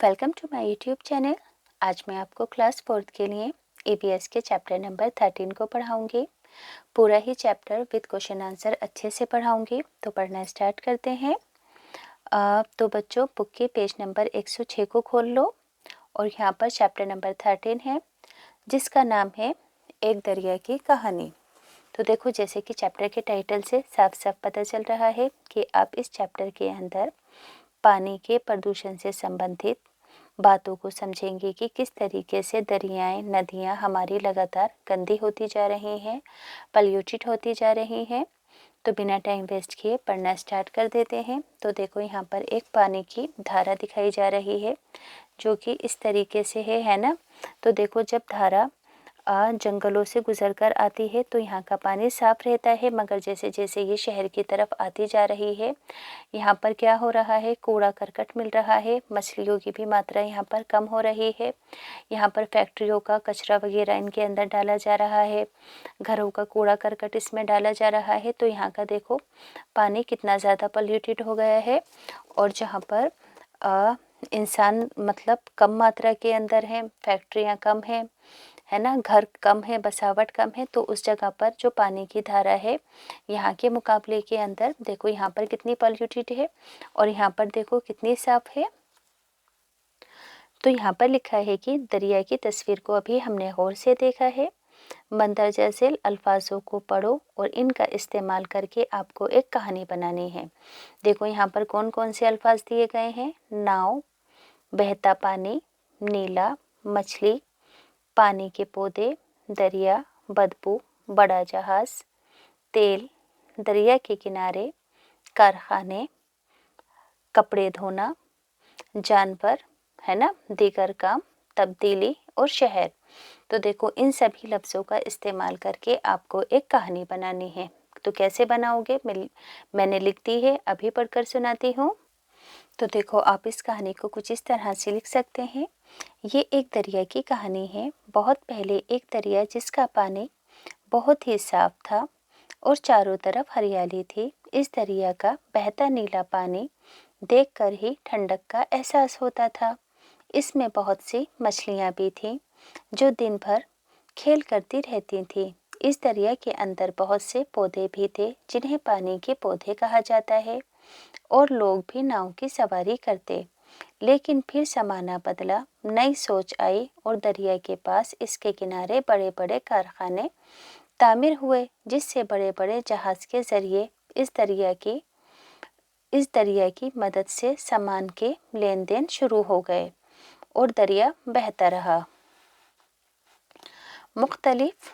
Welcome to my YouTube channel. आज मैं आपको क्लास 4 के लिए ईवीएस के चैप्टर नंबर 13 को पढ़ाऊंगी। पूरा ही चैप्टर विद क्वेश्चन आंसर अच्छे से पढ़ाऊंगी। तो पढ़ना स्टार्ट करते हैं। तो बच्चों, बुक के पेज नंबर 106 को खोल लो और यहाँ पर चैप्टर नंबर 13 है जिसका नाम है एक दरिया की कहानी। तो देखो, जैसे कि चैप्टर के टाइटल से साफ साफ पता चल रहा है कि आप इस चैप्टर के अंदर पानी के प्रदूषण से संबंधित बातों को समझेंगे कि किस तरीके से दरियाएं, नदियां हमारी लगातार गंदी होती जा रही हैं, पॉल्यूटेड होती जा रही हैं। तो बिना टाइम वेस्ट किए पढ़ना स्टार्ट कर देते हैं। तो देखो, यहाँ पर एक पानी की धारा दिखाई जा रही है जो कि इस तरीके से है ना। तो देखो, जब धारा जंगलों से गुजर कर आती है तो यहाँ का पानी साफ रहता है, मगर जैसे जैसे ये शहर की तरफ आती जा रही है, यहाँ पर क्या हो रहा है, कूड़ा करकट मिल रहा है, मछलियों की भी मात्रा यहाँ पर कम हो रही है। यहाँ पर फैक्ट्रियों का कचरा वगैरह इनके अंदर डाला जा रहा है, घरों का कूड़ा करकट इसमें डाला जा रहा है। तो यहाँ का देखो पानी कितना ज़्यादा पॉल्यूटेड हो गया है। और जहाँ पर इंसान मतलब कम मात्रा के अंदर हैं, फैक्ट्रियाँ कम हैं, है ना, घर कम है, बसावट कम है, तो उस जगह पर जो पानी की धारा है यहाँ के मुकाबले के अंदर देखो यहाँ पर कितनी पॉल्यूटेड है और यहाँ पर देखो कितनी साफ है। तो यहाँ पर लिखा है कि दरिया की तस्वीर को अभी हमने गौर से देखा है। मंदरजा झेल अल्फाजों को पढ़ो और इनका इस्तेमाल करके आपको एक कहानी बनानी है। देखो यहाँ पर कौन कौन से अल्फाज दिए गए हैं। नाव, बहता पानी, नीला, मछली, पानी के पौधे, दरिया, बदबू, बड़ा जहाज, तेल, दरिया के किनारे, कारखाने, कपड़े धोना, जानवर, है ना, दीगर काम, तब्दीली और शहर। तो देखो, इन सभी लफ्ज़ों का इस्तेमाल करके आपको एक कहानी बनानी है। तो कैसे बनाओगे, मैंने लिख दी है, अभी पढ़कर सुनाती हूँ। तो देखो, आप इस कहानी को कुछ इस तरह से लिख सकते हैं। ये एक दरिया की कहानी है। बहुत पहले एक दरिया जिसका पानी बहुत ही साफ था और चारों तरफ हरियाली थी। इस दरिया का बहता नीला पानी देखकर ही ठंडक का एहसास होता था। इसमें बहुत सी मछलियाँ भी थीं जो दिन भर खेल करती रहती थीं। इस दरिया के अंदर बहुत से पौधे भी थे जिन्हें पानी के पौधे कहा जाता है और लोग भी नाव की सवारी करते। लेकिन फिर ज़माना बदला, नई सोच आई और दरिया के पास इसके किनारे बड़े बड़े कारखाने तामीर हुए जिससे बड़े बड़े जहाज़ के ज़रिए इस दरिया की मदद से सामान के लेन देन शुरू हो गए और दरिया बहता रहा। मुख्तलिफ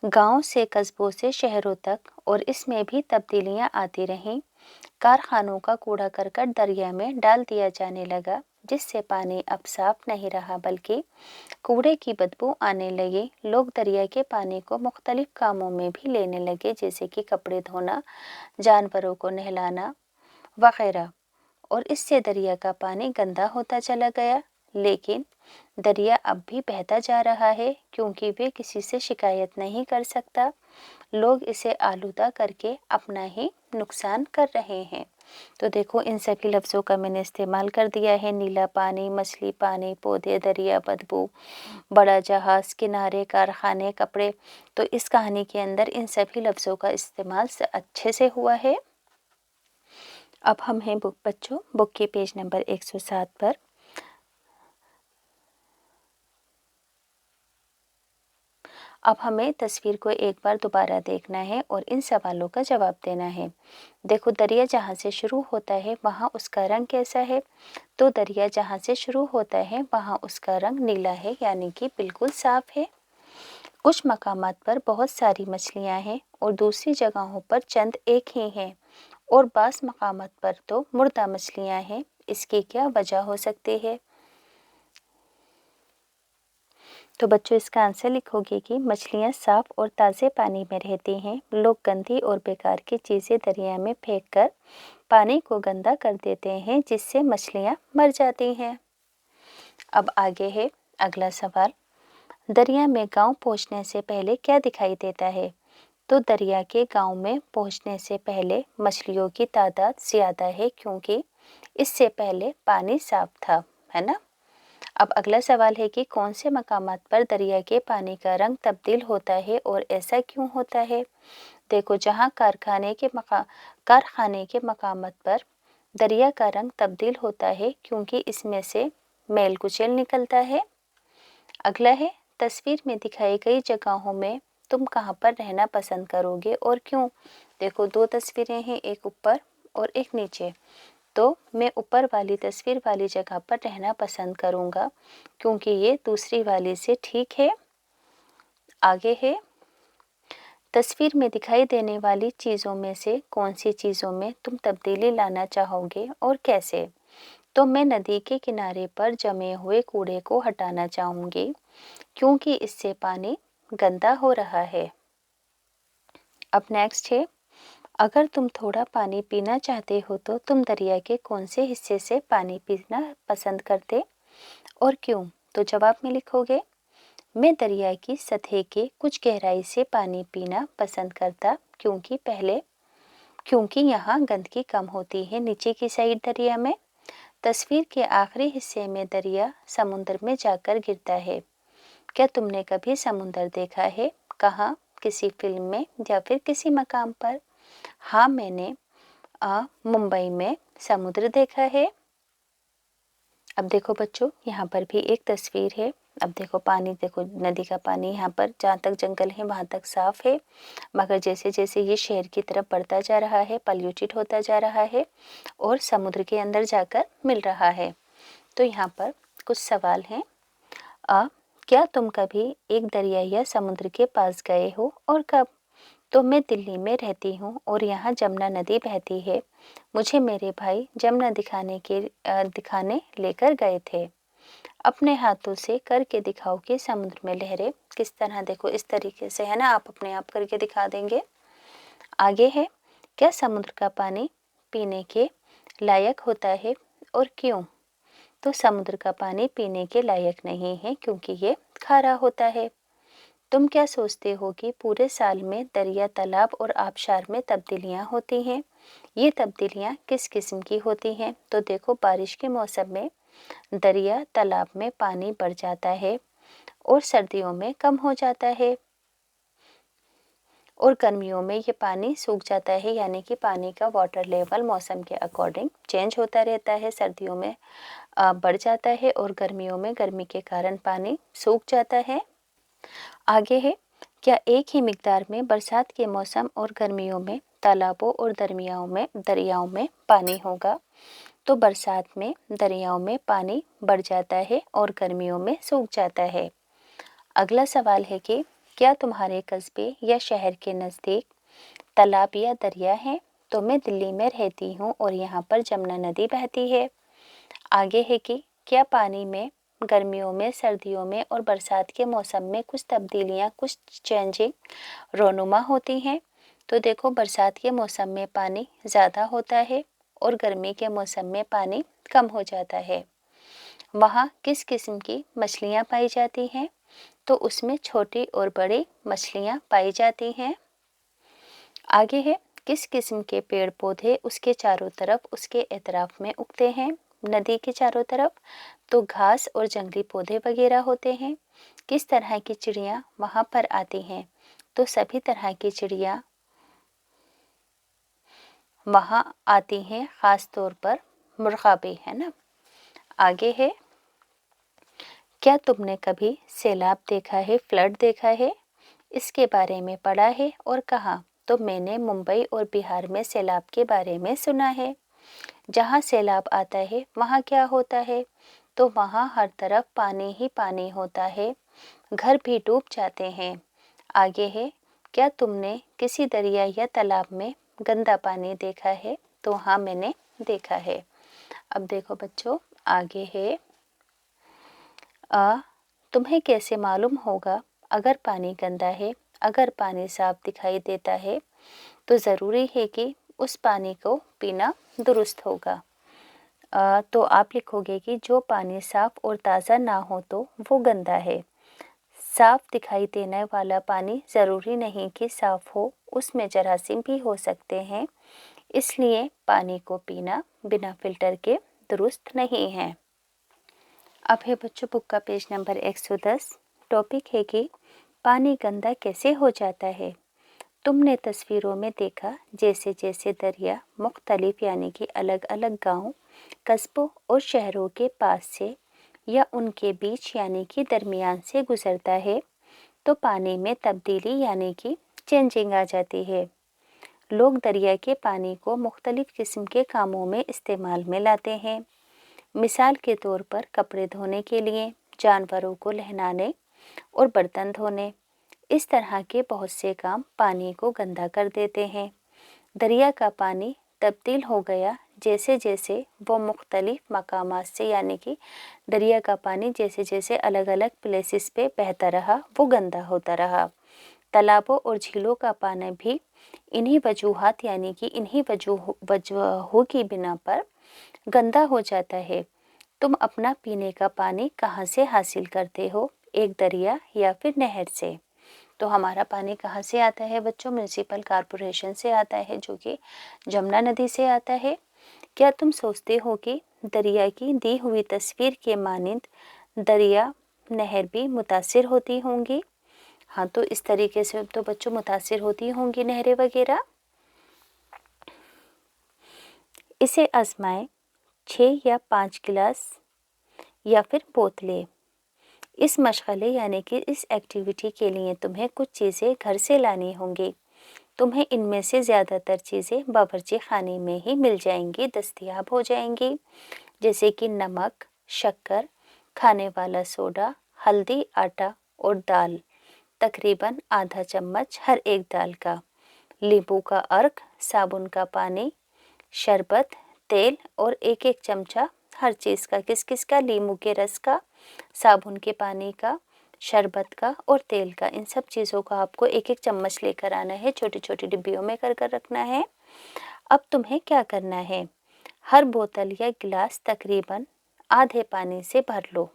गांव से कस्बों से शहरों तक और इसमें भी तब्दीलियां आती रहीं। कारखानों का कूड़ा करकट दरिया में डाल दिया जाने लगा जिससे पानी अब साफ नहीं रहा बल्कि कूड़े की बदबू आने लगी। लोग दरिया के पानी को मुख्तलिफ कामों में भी लेने लगे, जैसे कि कपड़े धोना, जानवरों को नहलाना वगैरह, और इससे दरिया का पानी गंदा होता चला गया। लेकिन दरिया अब भी बहता जा रहा है क्योंकि वे किसी से शिकायत नहीं कर सकता। लोग इसे आलूदा करके अपना ही नुकसान कर रहे हैं। तो देखो, इन सभी लफ्ज़ों का मैंने इस्तेमाल कर दिया है। नीला पानी, मछली, पानी, पौधे, दरिया, बदबू, बड़ा जहाज़, किनारे, कारखाने, कपड़े। तो इस कहानी के अंदर इन सभी लफ्ज़ों का इस्तेमाल अच्छे से हुआ है। अब हम हैं बच्चों बुक के पेज नंबर 107 पर। अब हमें तस्वीर को एक बार दोबारा देखना है और इन सवालों का जवाब देना है। देखो, दरिया जहाँ से शुरू होता है वहाँ उसका रंग कैसा है। तो दरिया जहाँ से शुरू होता है वहाँ उसका रंग नीला है, यानी कि बिल्कुल साफ है। कुछ मकामात पर बहुत सारी मछलियाँ हैं और दूसरी जगहों पर चंद एक ही हैं और बास मकामात पर तो मुर्दा मछलियाँ हैं। इसकी क्या वजह हो सकती है। तो बच्चों, इसका आंसर लिखोगे कि मछलियाँ साफ और ताज़े पानी में रहती हैं। लोग गंदी और बेकार की चीज़ें दरिया में फेंककर पानी को गंदा कर देते हैं जिससे मछलियाँ मर जाती हैं। अब आगे है अगला सवाल। दरिया में गांव पहुंचने से पहले क्या दिखाई देता है। तो दरिया के गांव में पहुंचने से पहले मछलियों की तादाद ज़्यादा है क्योंकि इससे पहले पानी साफ था। है ना। अब अगला सवाल है कि कौन से मकामात पर दरिया के पानी का रंग तब्दील होता है और ऐसा क्यों होता है। देखो, जहाँ कारखाने के मकामात पर दरिया का रंग तब्दील होता है क्योंकि इसमें से मैल कुचैल निकलता है। अगला है, तस्वीर में दिखाई गई जगहों में तुम कहाँ पर रहना पसंद करोगे और क्यों। देखो, दो तस्वीरें हैं, एक ऊपर और एक नीचे। तो मैं ऊपर वाली तस्वीर वाली जगह पर रहना पसंद करूँगा क्योंकि ये दूसरी वाली से ठीक है। आगे है, तस्वीर में दिखाई देने वाली चीज़ों में से कौन सी चीज़ों में तुम तब्दीली लाना चाहोगे और कैसे। तो मैं नदी के किनारे पर जमे हुए कूड़े को हटाना चाहूँगी क्योंकि इससे पानी गंदा हो रहा है। अब नेक्स्ट है, अगर तुम थोड़ा पानी पीना चाहते हो तो तुम दरिया के कौन से हिस्से से पानी पीना पसंद करते और क्यों। तो जवाब में लिखोगे, मैं दरिया की सतह के कुछ गहराई से पानी पीना पसंद करता क्योंकि यहाँ गंदगी कम होती है नीचे की साइड दरिया में। तस्वीर के आखिरी हिस्से में दरिया समुद्र में जाकर गिरता है। क्या तुमने कभी समुद्र देखा है, कहाँ, किसी फिल्म में या फिर किसी मकाम पर। हाँ, मैंने मुंबई में समुद्र देखा है। अब देखो बच्चों, यहाँ पर भी एक तस्वीर है। अब देखो पानी, देखो नदी का पानी यहाँ पर जहाँ तक जंगल है वहाँ तक साफ है, मगर जैसे जैसे ये शहर की तरफ बढ़ता जा रहा है, पॉल्यूटेड होता जा रहा है और समुद्र के अंदर जाकर मिल रहा है। तो यहाँ पर कुछ सवाल हैं। क्या तुम कभी एक दरिया या समुद्र के पास गए हो और कब। तो मैं दिल्ली में रहती हूँ और यहाँ जमुना नदी बहती है। मुझे मेरे भाई जमुना दिखाने लेकर गए थे। अपने हाथों से करके दिखाओ कि समुद्र में लहरें किस तरह। देखो इस तरीके से है ना, आप अपने आप करके दिखा देंगे। आगे है, क्या समुद्र का पानी पीने के लायक होता है और क्यों। तो समुद्र का पानी पीने के लायक नहीं है क्योंकि ये खारा होता है। तुम क्या सोचते हो कि पूरे साल में दरिया, तालाब और आबशार में तब्दीलियां होती हैं। ये तब्दीलियां किस किस्म की होती हैं। तो देखो, बारिश के मौसम में दरिया, तालाब में पानी बढ़ जाता है और सर्दियों में कम हो जाता है और गर्मियों में ये पानी सूख जाता है, यानी कि पानी का वाटर लेवल मौसम के अकॉर्डिंग चेंज होता रहता है। सर्दियों में बढ़ जाता है और गर्मियों में गर्मी के कारण पानी सूख जाता है। आगे है, क्या एक ही मिकदार में बरसात के मौसम और गर्मियों में तालाबों और दरियाओं में पानी होगा। तो बरसात में दरियाओं में पानी बढ़ जाता है और गर्मियों में सूख जाता है। अगला सवाल है कि क्या तुम्हारे कस्बे या शहर के नज़दीक तालाब या दरिया है। तो मैं दिल्ली में रहती हूँ और यहाँ पर जमुना नदी बहती है। आगे है कि क्या पानी में गर्मियों में, सर्दियों में और बरसात के मौसम में कुछ तब्दीलियाँ, कुछ चेंजिंग रोनुमा होती हैं। तो देखो, बरसात के मौसम में पानी ज़्यादा होता है और गर्मी के मौसम में पानी कम हो जाता है। वहाँ किस किस्म की मछलियाँ पाई जाती हैं। तो उसमें छोटी और बड़ी मछलियाँ पाई जाती हैं। आगे है, किस किस्म के पेड़ पौधे उसके चारों तरफ, उसके एतराफ में उगते हैं। नदी के चारों तरफ तो घास और जंगली पौधे वगैरह होते हैं। किस तरह की चिड़िया वहाँ पर आती हैं। तो सभी तरह की चिड़िया वहाँ आती हैं, ख़ास तौर पर मुर्गा भी, है ना। आगे है, क्या तुमने कभी सैलाब देखा है, फ्लड देखा है, इसके बारे में पढ़ा है और कहाँ। तो मैंने मुंबई और बिहार में सैलाब के बारे में सुना है। जहाँ सैलाब आता है वहाँ क्या होता है। तो वहाँ हर तरफ पानी ही पानी होता है, घर भी डूब जाते हैं। आगे है, क्या तुमने किसी दरिया या तालाब में गंदा पानी देखा है। तो हाँ, मैंने देखा है। अब देखो बच्चों, आगे है, तुम्हें कैसे मालूम होगा अगर पानी गंदा है। अगर पानी साफ दिखाई देता है तो ज़रूरी है कि उस पानी को पीना दुरुस्त होगा। तो आप लिखोगे कि जो पानी साफ और ताज़ा ना हो तो वो गंदा है। साफ दिखाई देने वाला पानी ज़रूरी नहीं कि साफ हो, उसमें जरासीम भी हो सकते हैं, इसलिए पानी को पीना बिना फिल्टर के दुरुस्त नहीं है। अब है बच्चों बुक का पेज नंबर 110। टॉपिक है कि पानी गंदा कैसे हो जाता है। तुमने तस्वीरों में देखा जैसे जैसे दरिया मुख्तलिफ यानी कि अलग अलग गांव, कस्बों और शहरों के पास से या उनके बीच यानी कि दरमियान से गुजरता है तो पानी में तब्दीली यानी कि चेंजिंग आ जाती है। लोग दरिया के पानी को मुख्तलिफ किस्म के कामों में इस्तेमाल में लाते हैं। मिसाल के तौर पर कपड़े धोने के लिए, जानवरों को नहलाने और बर्तन धोने। इस तरह के बहुत से काम पानी को गंदा कर देते हैं। दरिया का पानी तब्दील हो गया जैसे जैसे वो मुख्तलिफ मकामात से यानी कि दरिया का पानी जैसे जैसे अलग अलग प्लेसेस पे बहता रहा वो गंदा होता रहा। तालाबों और झीलों का पानी भी इन्हीं वजूहात यानी कि इन्हीं वजहों की बिना पर गंदा हो जाता है। तुम अपना पीने का पानी कहाँ से हासिल करते हो, एक दरिया या फिर नहर से। तो हमारा पानी कहाँ से आता है बच्चों, म्यूनिसिपल कॉरपोरेशन से आता है जो कि जमुना नदी से आता है। क्या तुम सोचते हो कि दरिया की दी हुई तस्वीर के मानिंद दरिया नहर भी मुतासिर होती होंगी। हाँ, तो इस तरीके से तो बच्चों मुतासिर होती होंगी नहरें वगैरह। इसे आजमाएं, 6 या 5 गिलास या फिर बोतलें। इस मशगले यानी कि इस एक्टिविटी के लिए तुम्हें कुछ चीज़ें घर से लानी होंगी। तुम्हें इनमें से ज़्यादातर चीज़ें बावर्ची खाने में ही मिल जाएंगी, दस्तयाब हो जाएंगी, जैसे कि नमक, शक्कर, खाने वाला सोडा, हल्दी, आटा और दाल, तकरीबन आधा चम्मच हर एक दाल का, नींबू का अर्क, साबुन का पानी, शरबत, तेल और एक एक चमचा हर चीज़ का, किस किस का, नींबू के रस का, साबुन के पानी का, शरबत का और तेल का। इन सब चीज़ों का आपको एक एक चम्मच लेकर आना है, छोटी छोटी डिब्बियों में कर कर रखना है। अब तुम्हें क्या करना है, हर बोतल या गिलास तकरीबन आधे पानी से भर लो।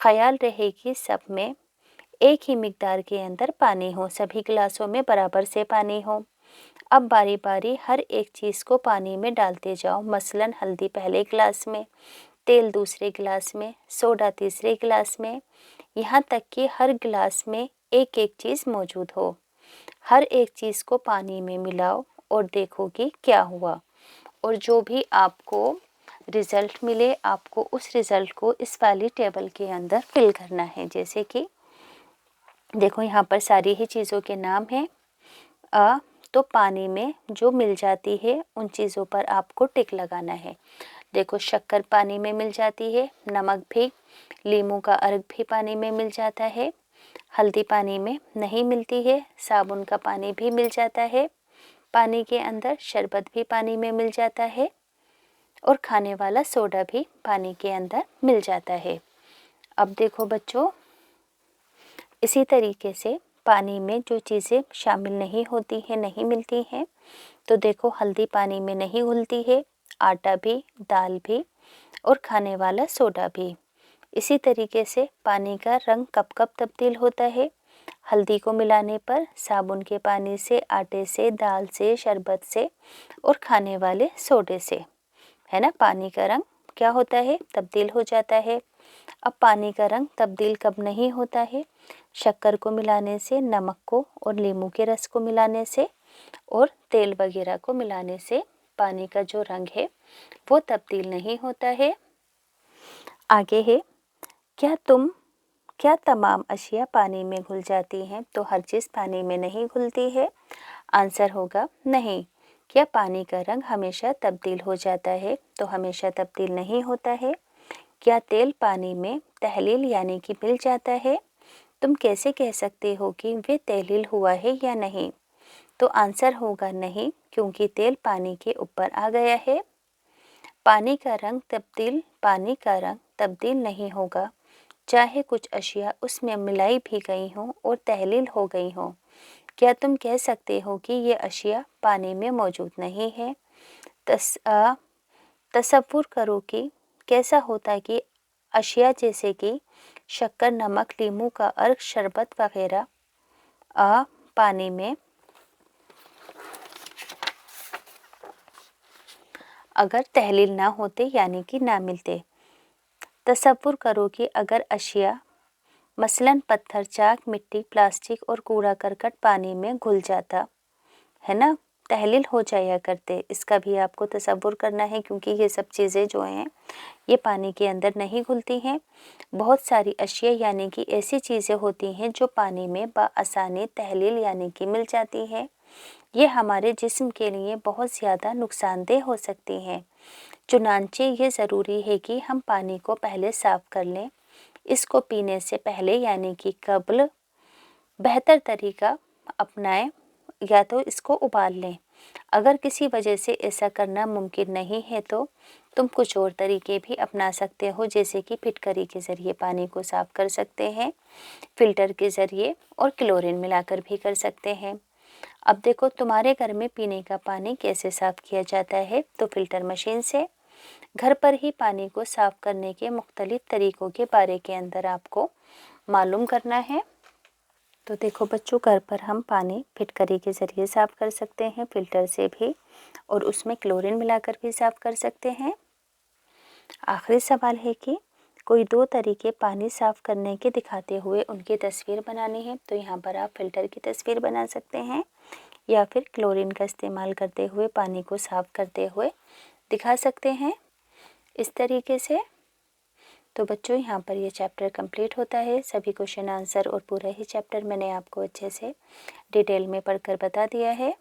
ख्याल रहे कि सब में एक ही मिकदार के अंदर पानी हो, सभी गिलासों में बराबर से पानी हो। अब बारी बारी हर एक चीज़ को पानी में डालते जाओ। मसलन हल्दी पहले गिलास में, तेल दूसरे गिलास में, सोडा तीसरे गिलास में, यहाँ तक कि हर गिलास में एक एक चीज़ मौजूद हो। हर एक चीज़ को पानी में मिलाओ और देखो कि क्या हुआ। और जो भी आपको रिज़ल्ट मिले, आपको उस रिज़ल्ट को इस वाली टेबल के अंदर फिल करना है। जैसे कि देखो यहाँ पर सारी ही चीज़ों के नाम हैं। तो पानी में जो मिल जाती है उन चीज़ों पर आपको टिक लगाना है। देखो शक्कर पानी में मिल जाती है, नमक भी, नींबू का अर्क भी पानी में मिल जाता है, हल्दी पानी में नहीं मिलती है, साबुन का पानी भी मिल जाता है पानी के अंदर, शरबत भी पानी में मिल जाता है और खाने वाला सोडा भी पानी के अंदर मिल जाता है। अब देखो बच्चों, इसी तरीके से पानी में जो चीज़ें शामिल नहीं होती हैं, नहीं मिलती हैं, तो देखो हल्दी पानी में नहीं घुलती है, आटा भी, दाल भी और खाने वाला सोडा भी। इसी तरीके से पानी का रंग कब कब तब्दील होता है, हल्दी को मिलाने पर, साबुन के पानी से, आटे से, दाल से, शरबत से और खाने वाले सोडे से, है ना। पानी का रंग क्या होता है, तब्दील हो जाता है। अब पानी का रंग तब्दील कब नहीं होता है, शक्कर को मिलाने से, नमक को और नींबू के रस को मिलाने से और तेल वगैरह को मिलाने से पानी का जो रंग है वो तब्दील नहीं होता है। आगे है, क्या तमाम अशिया पानी में घुल जाती हैं। तो हर चीज़ पानी में नहीं घुलती है। आंसर होगा नहीं। क्या पानी का रंग हमेशा तब्दील हो जाता है। तो हमेशा तब्दील नहीं होता है। क्या तेल पानी में तहलील यानी कि मिल जाता है। तुम कैसे कह सकते हो कि वे तहलील हुआ है या नहीं। तो आंसर होगा नहीं, क्योंकि तेल पानी के ऊपर आ गया है। पानी का रंग तब्दील नहीं होगा, चाहे कुछ अशिया उसमें मिलाई भी गई हों और तहलील हो गई हों। क्या तुम कह सकते हो कि ये अशिया पानी में मौजूद नहीं है। तसव्वुर करो कि कैसा होता कि अशिया जैसे कि शक्कर, नमक, नींबू का अर्क, शरबत वगैरह पानी में अगर तहलील ना होते यानी कि ना मिलते। तसव्वुर करो कि अगर अशिया मसलन पत्थर, चाक, मिट्टी, प्लास्टिक और कूड़ा करकट पानी में घुल जाता, है ना, तहलील हो जाया करते। इसका भी आपको तसव्वुर करना है क्योंकि ये सब चीज़ें जो हैं ये पानी के अंदर नहीं घुलती हैं। बहुत सारी अशिया यानी कि ऐसी चीज़ें होती हैं जो पानी में बआसानी तहलील यानी कि मिल जाती हैं। ये हमारे जिस्म के लिए बहुत ज़्यादा नुकसानदेह हो सकती हैं। चुनांचे ये ज़रूरी है कि हम पानी को पहले साफ़ कर लें। इसको पीने से पहले यानी कि कब्ल बेहतर तरीका अपनाएं या तो इसको उबाल लें। अगर किसी वजह से ऐसा करना मुमकिन नहीं है तो तुम कुछ और तरीके भी अपना सकते हो, जैसे कि फिटकरी के ज़रिए पानी को साफ़ कर सकते हैं, फ़िल्टर के ज़रिए और क्लोरीन मिलाकर भी कर सकते हैं। अब देखो तुम्हारे घर में पीने का पानी कैसे साफ़ किया जाता है, तो फ़िल्टर मशीन से। घर पर ही पानी को साफ़ करने के मुख्तलिफ तरीक़ों के बारे के अंदर आपको मालूम करना है। तो देखो बच्चों, घर पर हम पानी फिटकरी के ज़रिए साफ़ कर सकते हैं, फ़िल्टर से भी, और उसमें क्लोरीन मिलाकर भी साफ़ कर सकते हैं। आखिरी सवाल है कि कोई 2 तरीके पानी साफ़ करने के दिखाते हुए उनकी तस्वीर बनानी है। तो यहाँ पर आप फ़िल्टर की तस्वीर बना सकते हैं या फिर क्लोरीन का इस्तेमाल करते हुए पानी को साफ़ करते हुए दिखा सकते हैं इस तरीके से। तो बच्चों, यहाँ पर ये चैप्टर कंप्लीट होता है। सभी क्वेश्चन आंसर और पूरा ही चैप्टर मैंने आपको अच्छे से डिटेल में पढ़कर बता दिया है।